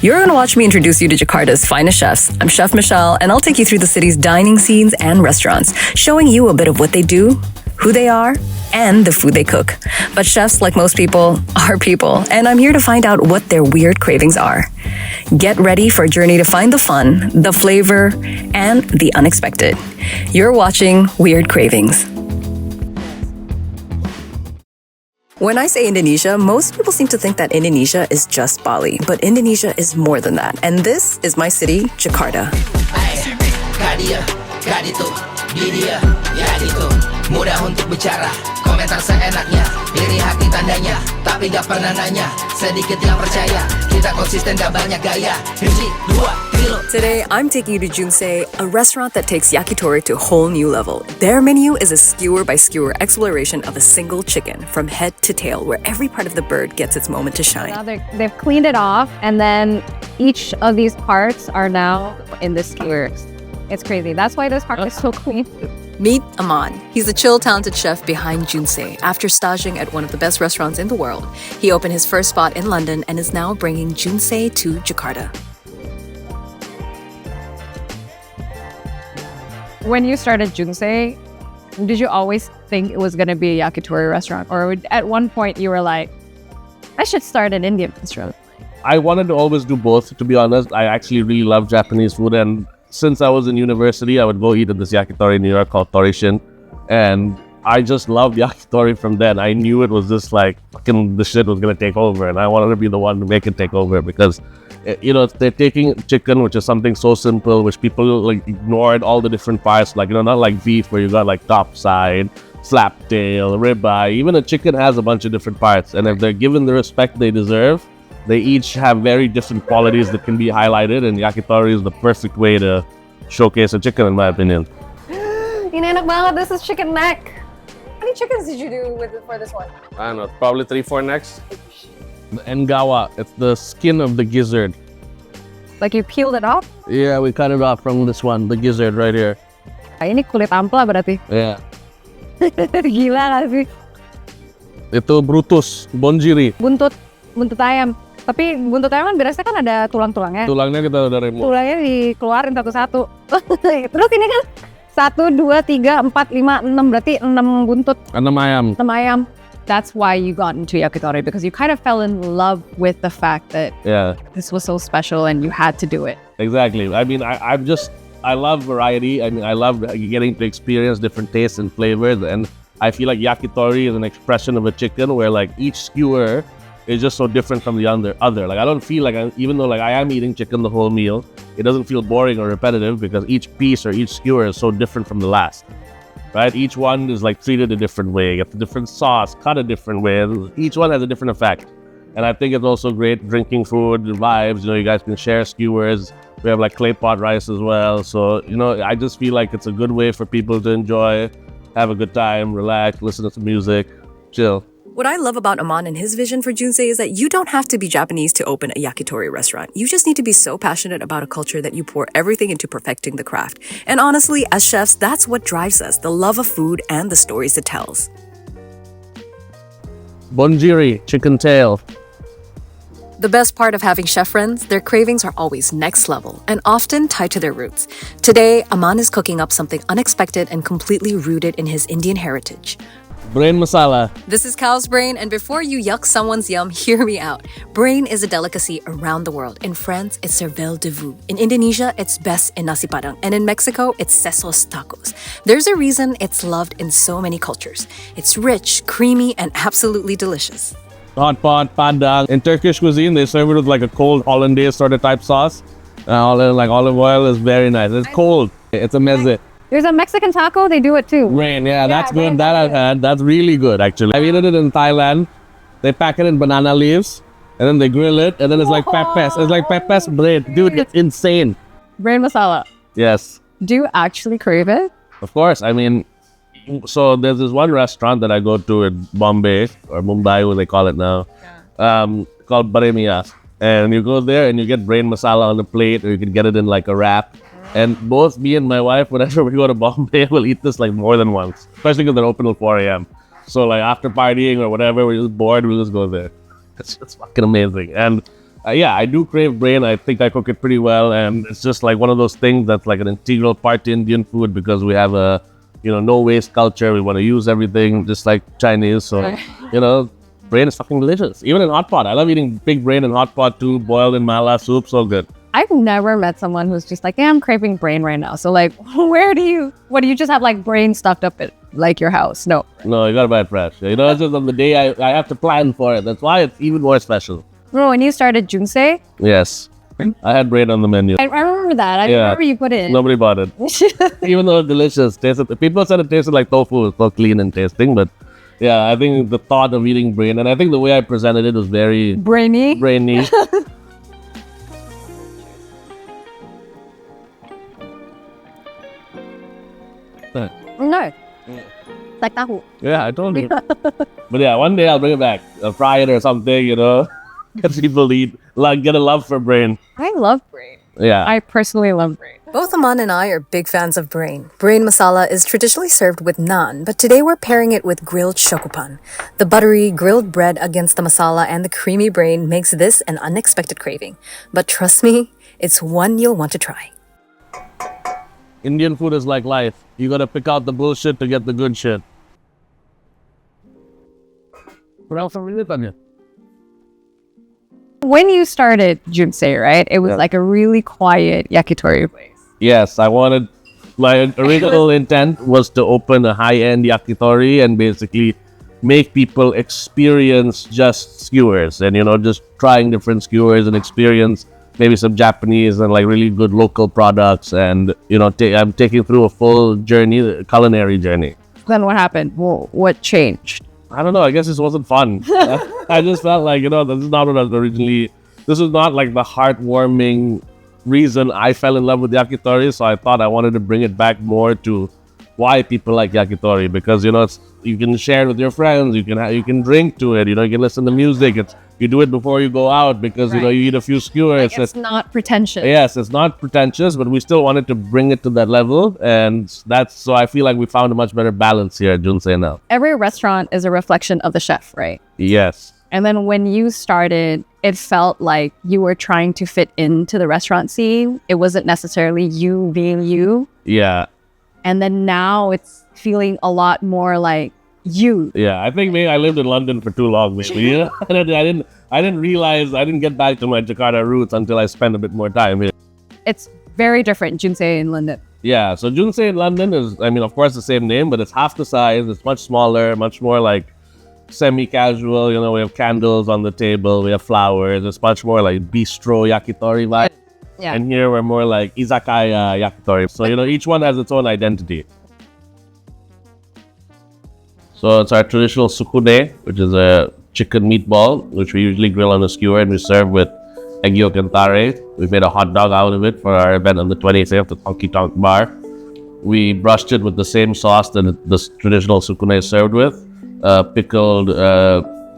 You're gonna watch me introduce you to Jakarta's finest chefs. I'm Chef Michelle, and I'll take you through the city's dining scenes and restaurants, showing you a bit of what they do, who they are, and the food they cook. But chefs, like most people, are people, and I'm here to find out what their weird cravings are. Get ready for a journey to find the fun, the flavor, and the unexpected. You're watching Weird Cravings. When I say Indonesia, most people seem to think that Indonesia is just Bali, but Indonesia is more than that. And this is my city, Jakarta. Mudah untuk bicara, komentar seenaknya, iri hati tandanya, tapi gak pernah nanya, sedikit yang percaya, kita konsisten gak banyak gaya, hiji, dua, tilo. Today, I'm taking you to Junsei, a restaurant that takes yakitori to a whole new level. Their menu is a skewer by skewer exploration of a single chicken, from head to tail, where every part of the bird gets its moment to shine. Now they've cleaned it off, and then each of these parts are now in the skewers. It's crazy. That's why this part is so clean. Meet Aman. He's the chill, talented chef behind Junsei. After staging at one of the best restaurants in the world, he opened his first spot in London and is now bringing Junsei to Jakarta. When you started Junsei, did you always think it was going to be a yakitori restaurant? Or at one point you were like, I should start an Indian restaurant? I wanted to always do both, to be honest. I actually really love Japanese food, and since I was in university, I would go eat at this yakitori in New York called Torishin, and I just loved yakitori from then. I knew it was just like fucking the shit was gonna take over, and I wanted to be the one to make it take over because, you know, they're taking chicken, which is something so simple, which people like ignored all the different parts, like, you know, not like beef where you got like top side, flap tail, ribeye. Even a chicken has a bunch of different parts, and if they're given the respect they deserve, they each have very different qualities that can be highlighted, and yakitori is the perfect way to showcase a chicken, in my opinion. Ini enak banget. This is chicken neck. How many chickens did you do for this one? I don't know, probably 3-4 necks. The engawa, it's the skin of the gizzard. Like you peeled it off? Yeah, we cut it off from this one, the gizzard right here. Ini kulit ampla berarti. Yeah. Gila gak sih? Itu brutus, bonjiri. Buntut ayam. Tapi buntut ayam kan biasanya kan ada tulang-tulangnya. Tulangnya kita udah remove. Tulangnya dikeluarin satu-satu. Terus ini kan 1, 2, 3, 4, 5, 6. Berarti 6 buntut. 6 ayam. 6 ayam. That's why you got into yakitori, because you kind of fell in love with the fact that this was so special and you had to do it. Exactly. I mean, I love variety. I mean, I love getting to experience different tastes and flavors, and I feel like yakitori is an expression of a chicken where like each skewer is just so different from the other. Like I don't feel like, even though like I am eating chicken the whole meal, it doesn't feel boring or repetitive because each piece or each skewer is so different from the last, right? Each one is like treated a different way, get a different sauce, cut a different way. Each one has a different effect. And I think it's also great drinking food, vibes, you know, you guys can share skewers. We have like clay pot rice as well. So, you know, I just feel like it's a good way for people to enjoy, have a good time, relax, listen to some music, chill. What I love about Aman and his vision for Junsei is that you don't have to be Japanese to open a yakitori restaurant. You just need to be so passionate about a culture that you pour everything into perfecting the craft. And honestly, as chefs, that's what drives us, the love of food and the stories it tells. Bonjiri, chicken tail. The best part of having chef friends, their cravings are always next level and often tied to their roots. Today, Aman is cooking up something unexpected and completely rooted in his Indian heritage. Brain masala. This is cow's brain, and before you yuck someone's yum, hear me out. Brain is a delicacy around the world. In France, it's cervelle de veau. In Indonesia, it's best in nasi padang. And in Mexico, it's sesos tacos. There's a reason it's loved in so many cultures. It's rich, creamy, and absolutely delicious. Hot pot, padang. In Turkish cuisine, they serve it with like a cold hollandaise sort of type sauce. Like olive oil is very nice. It's cold. It's a meze. There's a Mexican taco, they do it too. Rain, yeah, that's good. That I've had. That's really good, actually. I've eaten it in Thailand. They pack it in banana leaves, and then they grill it, and then it's like pepes. It's like pepes bread. Dude, it's insane. Brain masala. Yes. Do you actually crave it? Of course. I mean, so there's this one restaurant that I go to in Bombay, or Mumbai, what they call it now, called Baremias. And you go there and you get brain masala on the plate, or you can get it in like a wrap. And both me and my wife, whenever we go to Bombay, we'll eat this like more than once, especially because they're open till 4 a.m. So like after partying or whatever, we're just bored, we'll just go there. It's fucking amazing. And yeah, I do crave brain. I think I cook it pretty well, and it's just like one of those things that's like an integral part to Indian food because we have a, no waste culture. We want to use everything just like Chinese. So, brain is fucking delicious. Even in hot pot. I love eating big brain in hot pot too, boiled in mala soup, so good. I've never met someone who's just like, yeah, I'm craving brain right now. So like, what do you just have like brain stuffed up in like your house? No, you gotta buy it fresh. It's just on the day I have to plan for it. That's why it's even more special. Bro, when you started Junsei, Yes, I had brain on the menu. I remember that. I remember you put it in. Nobody bought it. Even though it's delicious. People said it tasted like tofu. It's so clean and tasting, but yeah, I think the thought of eating brain, and I think the way I presented it was very brainy. No. Like tahu. Yeah, I told you. But yeah, one day I'll bring it back. Fry it or something, Get people eat. Get a love for brain. I love brain. Yeah. I personally love brain. Both Aman and I are big fans of brain. Brain masala is traditionally served with naan, but today we're pairing it with grilled shokupan. The buttery, grilled bread against the masala and the creamy brain makes this an unexpected craving. But trust me, it's one you'll want to try. Indian food is like life. You gotta pick out the bullshit to get the good shit. What else are we doing? When you started Junsei, right? It was like a really quiet yakitori place. Yes, my original intent was to open a high-end yakitori and basically make people experience just skewers and, just trying different skewers and experience maybe some Japanese and like really good local products. And, I'm taking through a full journey, a culinary journey. Then what happened? Well, what changed? I don't know. I guess this wasn't fun. I just felt like, this is not what I was originally... This was not like the heartwarming reason I fell in love with yakitori. So I thought I wanted to bring it back more to why people like yakitori. Because, you can share it with your friends. You can drink to it. You can listen to music. You do it before you go out because, you eat a few skewers. Like it's not pretentious. Yes, it's not pretentious, but we still wanted to bring it to that level. And so I feel like we found a much better balance here at Junsei now. Every restaurant is a reflection of the chef, right? Yes. And then when you started, it felt like you were trying to fit into the restaurant scene. It wasn't necessarily you being you. Yeah. And then now it's feeling a lot more like you. Yeah, I think maybe I lived in London for too long, maybe. I didn't realize, I didn't get back to my Jakarta roots until I spent a bit more time here. It's very different, Junsei in London. Yeah, so Junsei in London is, of course the same name, but it's half the size. It's much smaller, much more like semi-casual. We have candles on the table, we have flowers. It's much more like bistro yakitori vibe. Yeah. And here we're more like izakaya yakitori. So, each one has its own identity. So it's our traditional sukune, which is a chicken meatball, which we usually grill on a skewer and we serve with egg yolk and tare. We made a hot dog out of it for our event on the 28th at the Tonky Tonk Bar. We brushed it with the same sauce that the traditional sukune is served with. Pickled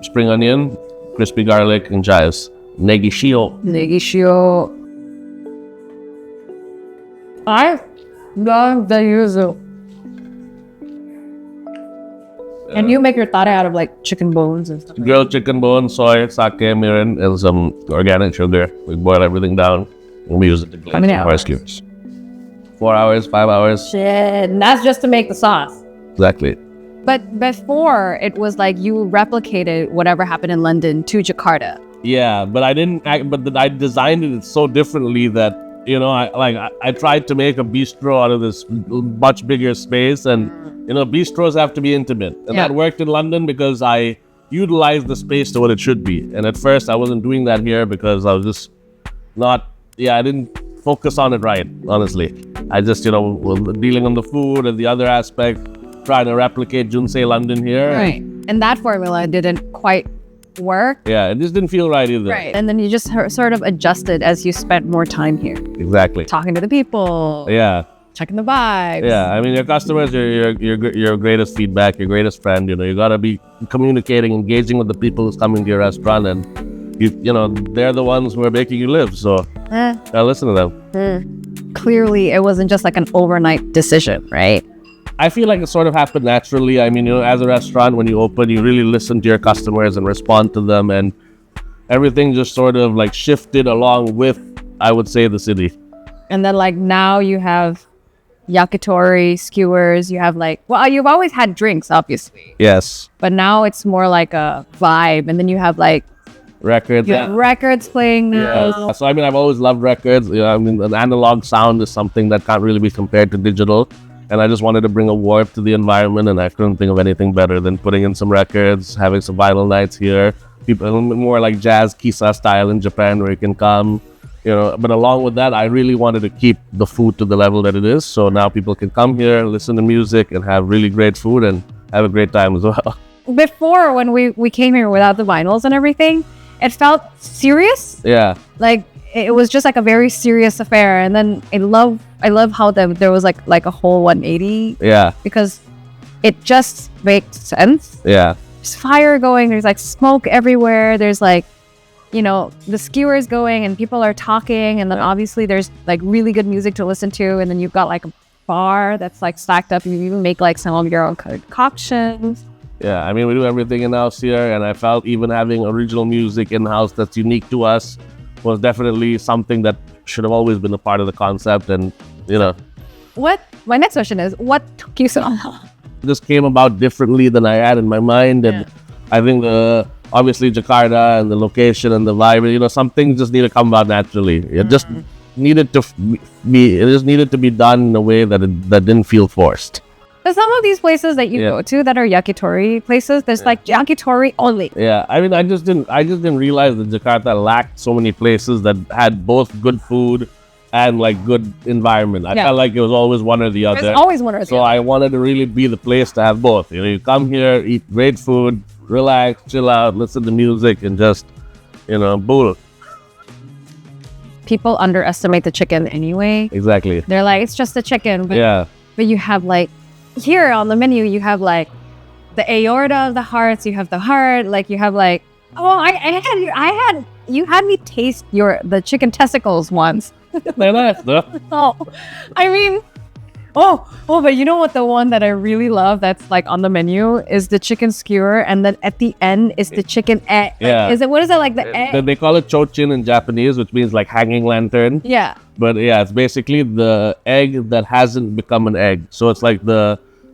spring onion, crispy garlic, and chives. Negi shio. I love the yuzu. And you make your tare out of like chicken bones and stuff. Grilled chicken bones, soy, sake, mirin, and some organic sugar. We boil everything down and we use it to glaze our skewers. 4 hours, 5 hours. Shit, and that's just to make the sauce. Exactly. But before, it was like you replicated whatever happened in London to Jakarta. Yeah, but I designed it so differently that, I tried to make a bistro out of this much bigger space, and, bistros have to be intimate. And that worked in London because I utilized the space to what it should be. And at first, I wasn't doing that here because I was just I didn't focus on it right, honestly. I just, was dealing on the food and the other aspect, trying to replicate Junsei London here. Right. And that formula didn't quite work. Yeah, it just didn't feel right either. Right. And then you just sort of adjusted as you spent more time here. Exactly. Talking to the people. Yeah. Checking the vibes. Yeah, your customers are your greatest feedback, your greatest friend. You gotta be communicating, engaging with the people who's coming to your restaurant, and they're the ones who are making you live. So gotta listen to them. Clearly, it wasn't just like an overnight decision, right? I feel like it sort of happened naturally. As a restaurant, when you open, you really listen to your customers and respond to them. And everything just sort of like shifted along with, I would say, the city. And then like now you have yakitori, skewers, you have like, well, you've always had drinks, obviously. Yes. But now it's more like a vibe. And then you have like, Records. you have records playing now. Yeah. So I mean, I've always loved records. You know, I mean, an analog sound is something that can't really be compared to digital. And I just wanted to bring a warmth to the environment, and I couldn't think of anything better than putting in some records, having some vinyl nights here. People, a little bit more like jazz kisa style in Japan, where you can come, you know. But along with that, I really wanted to keep the food to the level that it is. So now people can come here, listen to music, and have really great food and have a great time as well. Before, when we came here without the vinyls and everything, it felt serious. Yeah. Like it was just like a very serious affair. And then I love how there was like a whole 180. Yeah. Because it just makes sense. Yeah. There's fire going. There's like smoke everywhere. There's like, you know, the skewers going and people are talking. And then obviously there's like really good music to listen to. And then you've got like a bar that's like stacked up. You even make like some of your own concoctions. Yeah, I mean, we do everything in-house here, and I felt even having original music in-house that's unique to us was definitely something that should have always been a part of the concept. And, you know, My next question is, what took you so long? this came about differently than I had in my mind. And I think obviously Jakarta and the location and the vibe, you know, some things just need to come about naturally. It just needed to be done in a way that didn't feel forced. But some of these places that you go to that are yakitori places, there's like yakitori only. Yeah, I mean, I just didn't realize that Jakarta lacked so many places that had both good food and like good environment. I felt like it was always one or the other. There's always one or the other. So I wanted to really be the place to have both. You know, you come here, eat great food, relax, chill out, listen to music, and just, you know, bool. People underestimate the chicken anyway. Exactly. They're like, it's just a chicken. But, but you have like, here on the menu, you have like the aorta of the hearts, you have the heart, like you have like, you had me taste the chicken testicles once. They're nice, though. But you know what? The one that I really love that's like on the menu is the chicken skewer, and then at the end is the chicken egg. Yeah. What is it like the egg? They call it chochin in Japanese, which means like hanging lantern. Yeah. But yeah, it's basically the egg that hasn't become an egg. So it's like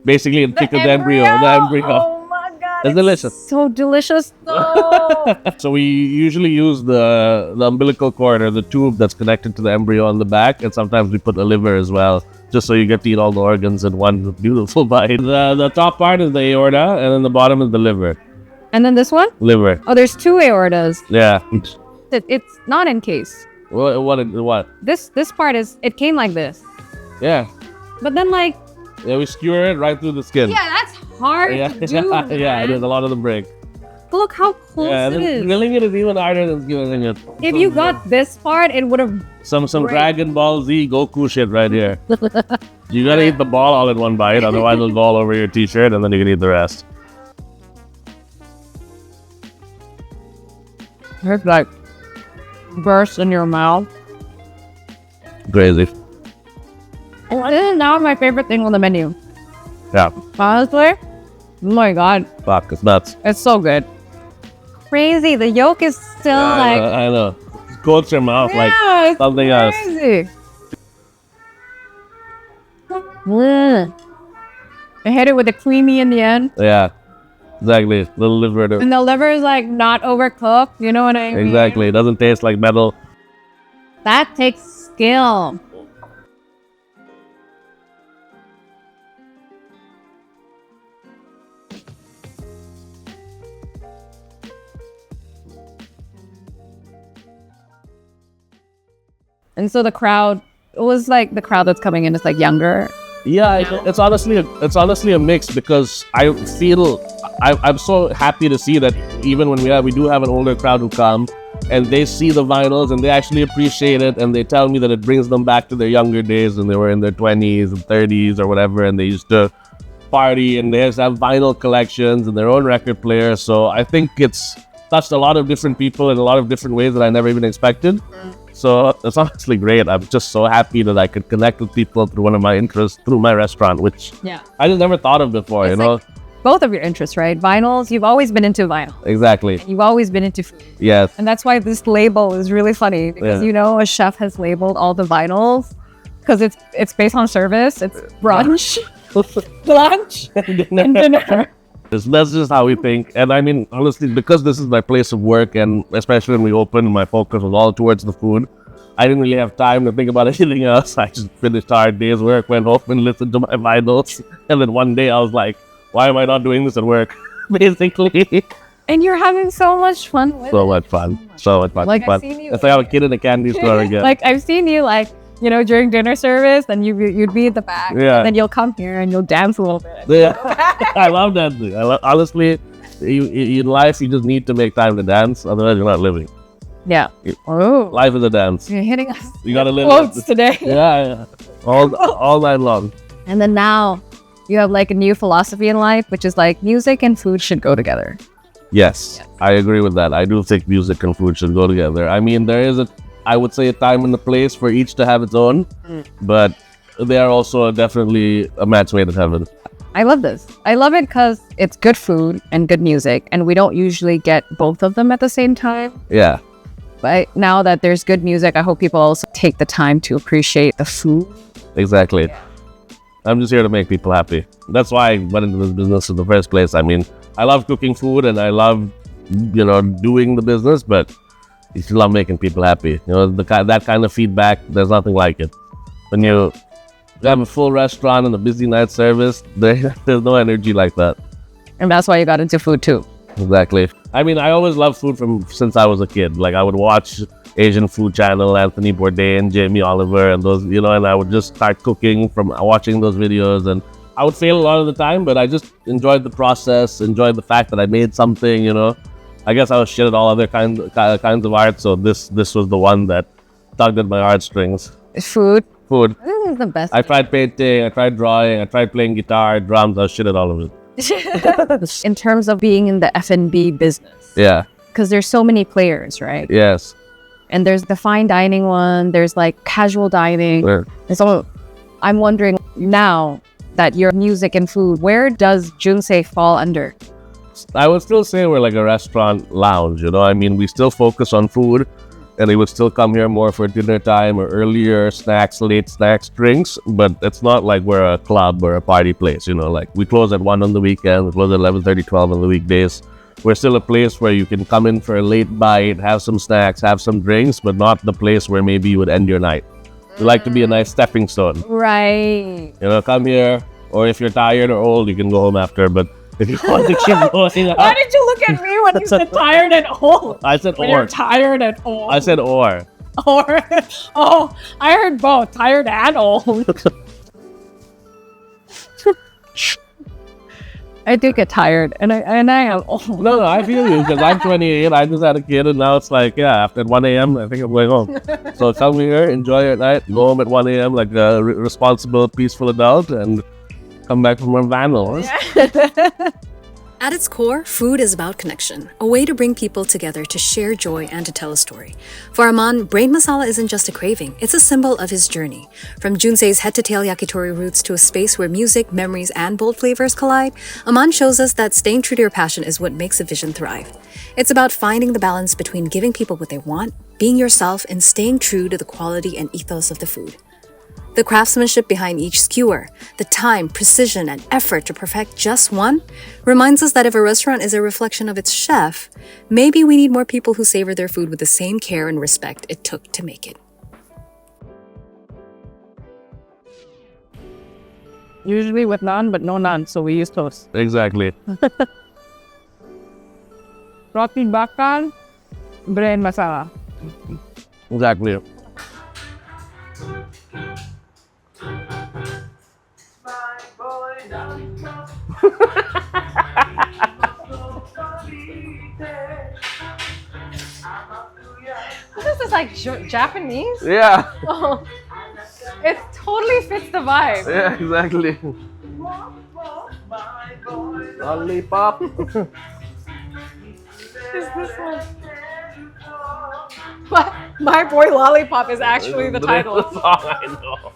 basically the chicken's embryo. The embryo. Oh my god. It's delicious. So delicious. No. So we usually use the umbilical cord or the tube that's connected to the embryo on the back, and sometimes we put a liver as well, just so you get to eat all the organs in one beautiful bite. The top part is the aorta, and then the bottom is the liver. And then this one? Liver. Oh, there's two aortas. Yeah. It's not encased. What? This part it came like this. Yeah. But then like. Yeah, we skewer it right through the skin. Yeah, that's hard to do. Yeah, it is. A lot of them break. Look how close it is. Grilling it is even harder than skewering it. If you got this part, it would have. Some Dragon Ball Z Goku shit right here. You gotta eat the ball all in one bite, otherwise it'll go all over your t-shirt, and then you can eat the rest. It's like burst in your mouth. Crazy. This is now my favorite thing on the menu. Yeah. Honestly, oh my god, Fuck, it's nuts. it's so good. Crazy. The yolk is still like. I know. It coats your mouth like it's something else. crazy. I hit it with the creamy in the end. Yeah. Exactly. Little liver. And the liver is like not overcooked. You know what I mean? Exactly. It doesn't taste like metal. That takes skill. And so the crowd, it was like the crowd that's coming in is like younger. Yeah, it's honestly a mix, because I feel I'm so happy to see that even when we do have an older crowd who come and they see the vinyls and they actually appreciate it, and they tell me that it brings them back to their younger days when they were in their 20s and 30s or whatever, and they used to party and they just have vinyl collections and their own record players. So I think it's touched a lot of different people in a lot of different ways that I never even expected. So it's honestly great. I'm just so happy that I could connect with people through one of my interests, through my restaurant, which I just never thought of before, It's you know? like both of your interests, right? Vinyls, you've always been into vinyl. Exactly. You've always been into food. Yes. And that's why this label is really funny because, a chef has labeled all the vinyls because it's based on service. It's brunch, lunch, and dinner. That's just how we think. And I mean, honestly, because this is my place of work, and especially when we opened, my focus was all towards the food. I didn't really have time to think about anything else. I just finished our day's work, went home and listened to my vinyls. And then one day I was like, why am I not doing this at work? Basically. And you're having so much fun with So it. much fun. So much fun. Like, fun. It's like I'm a kid in a candy store again. Like, I've seen you, during dinner service, then you'd be at the back. Yeah. And then you'll come here and you'll dance a little bit. Yeah. I love dancing. Honestly, in life, you just need to make time to dance. Otherwise, you're not living. Yeah. Oh. Life is a dance. You're hitting us. You gotta live Quotes today. Yeah. All night long. And then now you have like a new philosophy in life, which is like music and food should go together. Yes, I agree with that. I do think music and food should go together. I mean, there is I would say a time and a place for each to have its own, but they are also definitely a match made in heaven. I love this. I love it because it's good food and good music, and we don't usually get both of them at the same time. Yeah. But now that there's good music, I hope people also take the time to appreciate the food. Exactly. Yeah. I'm just here to make people happy. That's why I went into this business in the first place. I mean, I love cooking food and I love, doing the business, but you still love making people happy. That kind of feedback, there's nothing like it. When you have a full restaurant and a busy night service, there's no energy like that. And that's why you got into food too. Exactly. I mean, I always loved food since I was a kid. Like, I would watch Asian Food Channel, Anthony Bourdain, Jamie Oliver, and those, and I would just start cooking from watching those videos. And I would fail a lot of the time, but I just enjoyed the process, enjoyed the fact that I made something, I guess I was shit at all other kinds of art, so this was the one that tugged at my heartstrings. Food. This is the best. I tried painting, I tried drawing, I tried playing guitar, drums, I was shit at all of it. In terms of being in the F&B business. Yeah. Because there's so many players, right? Yes. And there's the fine dining one, there's like casual dining. Sure. And so I'm wondering now that your music and food, where does Junsei fall under? I would still say we're like a restaurant lounge, I mean, we still focus on food, and they would still come here more for dinner time or earlier snacks, late snacks, drinks, but it's not like we're a club or a party place, like we close at 1 on the weekend, we close at 11:30, 12 on the weekdays. We're still a place where you can come in for a late bite, have some snacks, have some drinks, but not the place where maybe you would end your night. We like to be a nice stepping stone. Right. Come here, or if you're tired or old, you can go home after, but if you want to keep going Why did you look at me when you said tired and old? I said when or. You're tired and old. I said or. Or. Oh, I heard both, tired and old. I do get tired, and I am old. No, I feel you, because I'm 28, I just had a kid, and now it's like, after 1 a.m., I think I'm going home. So come here, enjoy your night, go home at 1 a.m. like a responsible, peaceful adult, and come back from our vandals. At its core, food is about connection, a way to bring people together to share joy and to tell a story. For Aman, brain masala isn't just a craving, it's a symbol of his journey. From Junsei's head-to-tail yakitori roots to a space where music, memories, and bold flavors collide, Aman shows us that staying true to your passion is what makes a vision thrive. It's about finding the balance between giving people what they want, being yourself, and staying true to the quality and ethos of the food. The craftsmanship behind each skewer, the time, precision, and effort to perfect just one, reminds us that if a restaurant is a reflection of its chef, maybe we need more people who savor their food with the same care and respect it took to make it. Usually with naan, but no naan, so we use toast. Exactly. Roti bakar, brain masala. Exactly. This is like Japanese? Yeah. Oh, it totally fits the vibe. Yeah, exactly. Lollipop. Is this one? My Boy Lollipop is actually the title. Song, I know.